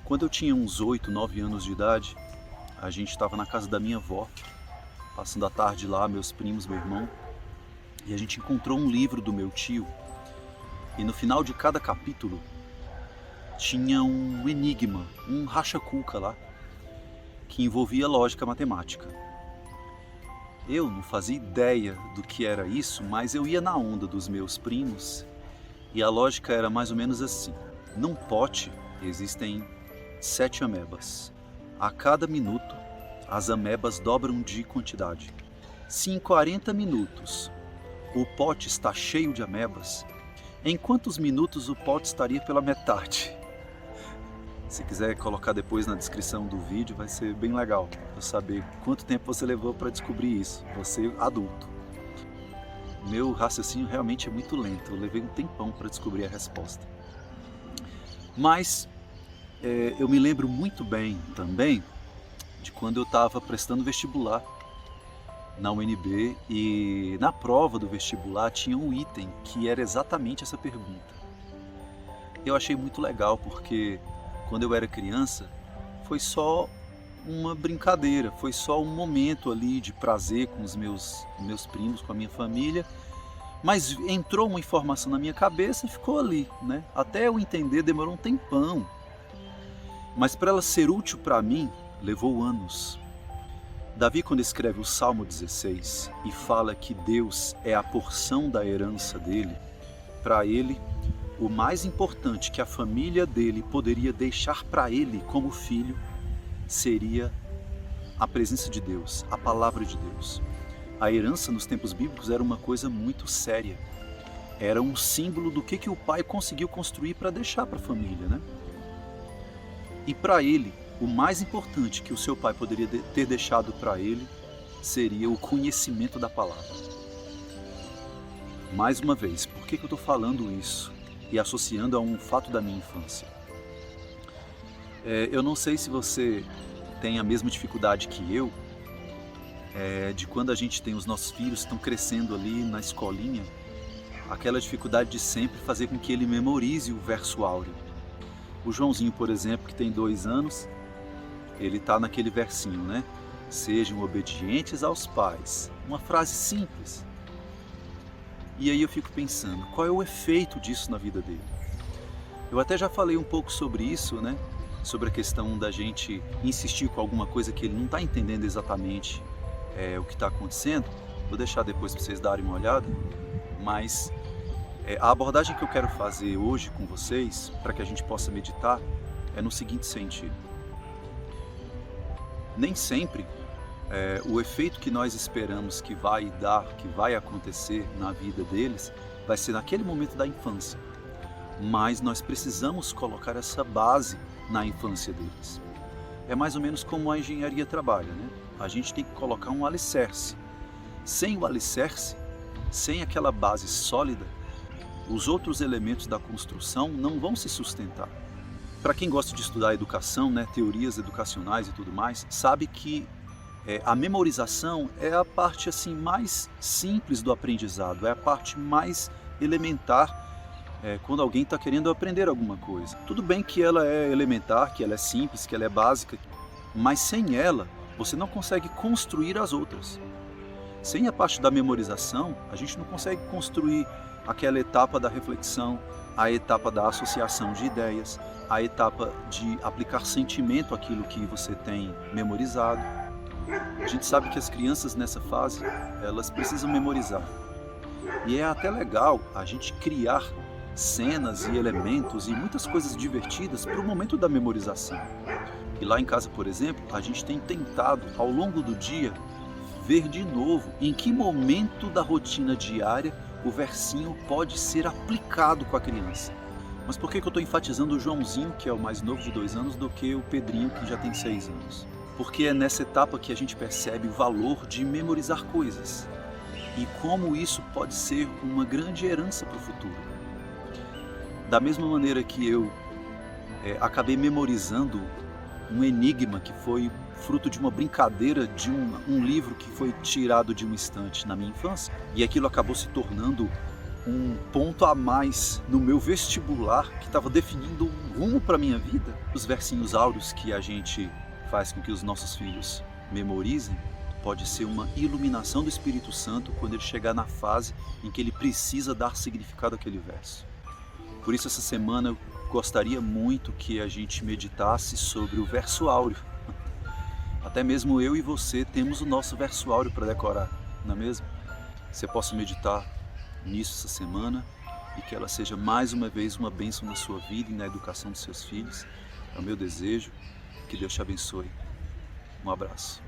Quando eu tinha uns 8, 9 anos de idade, a gente estava na casa da minha avó, passando a tarde lá, meus primos, meu irmão, e a gente encontrou um livro do meu tio, e no final de cada capítulo tinha um enigma, um racha-cuca lá, que envolvia lógica matemática. Eu não fazia ideia do que era isso, mas eu ia na onda dos meus primos, e a lógica era mais ou menos assim. Num pote existem 7 amebas. A cada minuto, as amebas dobram de quantidade. Se em 40 minutos o pote está cheio de amebas, em quantos minutos o pote estaria pela metade? Se quiser colocar depois na descrição do vídeo, vai ser bem legal eu saber quanto tempo você levou para descobrir isso, você adulto. Meu raciocínio realmente é muito lento, eu levei um tempão para descobrir a resposta. Mas eu me lembro muito bem também de quando eu estava prestando vestibular na UNB e na prova do vestibular tinha um item que era exatamente essa pergunta. Eu achei muito legal porque quando eu era criança foi só uma brincadeira, foi só um momento ali de prazer com os meus primos, com a minha família, mas entrou uma informação na minha cabeça e ficou ali, né? Até eu entender demorou um tempão. Mas para ela ser útil para mim, levou anos. Davi, quando escreve o Salmo 16 e fala que Deus é a porção da herança dele, para ele, o mais importante que a família dele poderia deixar para ele como filho seria a presença de Deus, a palavra de Deus. A herança nos tempos bíblicos era uma coisa muito séria. Era um símbolo do que o pai conseguiu construir para deixar para a família, né? E para ele, o mais importante que o seu pai poderia ter deixado para ele seria o conhecimento da palavra. Mais uma vez, por que eu estou falando isso e associando a um fato da minha infância? Eu não sei se você tem a mesma dificuldade que eu, de quando a gente tem os nossos filhos estão crescendo ali na escolinha, aquela dificuldade de sempre fazer com que ele memorize o verso áureo. O Joãozinho, por exemplo, que tem 2 anos, ele está naquele versinho, né? Sejam obedientes aos pais. Uma frase simples. E aí eu fico pensando, qual é o efeito disso na vida dele? Eu até já falei um pouco sobre isso, né? Sobre a questão da gente insistir com alguma coisa que ele não está entendendo exatamente o que está acontecendo. Vou deixar depois para vocês darem uma olhada. Mas a abordagem que eu quero fazer hoje com vocês, para que a gente possa meditar, é no seguinte sentido. Nem sempre o efeito que nós esperamos que vai dar, que vai acontecer na vida deles, vai ser naquele momento da infância. Mas nós precisamos colocar essa base na infância deles. É mais ou menos como a engenharia trabalha, né? A gente tem que colocar um alicerce. Sem o alicerce, sem aquela base sólida, os outros elementos da construção não vão se sustentar. Para quem gosta de estudar educação, né, teorias educacionais e tudo mais, sabe que a memorização é a parte assim mais simples do aprendizado, é a parte mais elementar quando alguém está querendo aprender alguma coisa. Tudo bem que ela é elementar, que ela é simples, que ela é básica, mas sem ela você não consegue construir as outras. Sem a parte da memorização, a gente não consegue construir aquela etapa da reflexão, a etapa da associação de ideias, a etapa de aplicar sentimento àquilo que você tem memorizado. A gente sabe que as crianças nessa fase, elas precisam memorizar. E é até legal a gente criar cenas e elementos e muitas coisas divertidas para o momento da memorização. E lá em casa, por exemplo, a gente tem tentado, ao longo do dia, ver de novo em que momento da rotina diária o versinho pode ser aplicado com a criança. Mas por que eu estou enfatizando o Joãozinho, que é o mais novo de 2 anos, do que o Pedrinho, que já tem 6 anos? Porque é nessa etapa que a gente percebe o valor de memorizar coisas e como isso pode ser uma grande herança para o futuro. Da mesma maneira que eu acabei memorizando um enigma que foi fruto de uma brincadeira de um livro que foi tirado de um estante na minha infância, e aquilo acabou se tornando um ponto a mais no meu vestibular que estava definindo um rumo para a minha vida. Os versinhos áureos que a gente faz com que os nossos filhos memorizem pode ser uma iluminação do Espírito Santo quando ele chegar na fase em que ele precisa dar significado àquele verso. Por isso, essa semana eu gostaria muito que a gente meditasse sobre o verso áureo. Até mesmo eu e você temos o nosso verso áureo para decorar, não é mesmo? Você possa meditar nisso essa semana e que ela seja mais uma vez uma bênção na sua vida e na educação dos seus filhos. É o meu desejo. Que Deus te abençoe. Um abraço.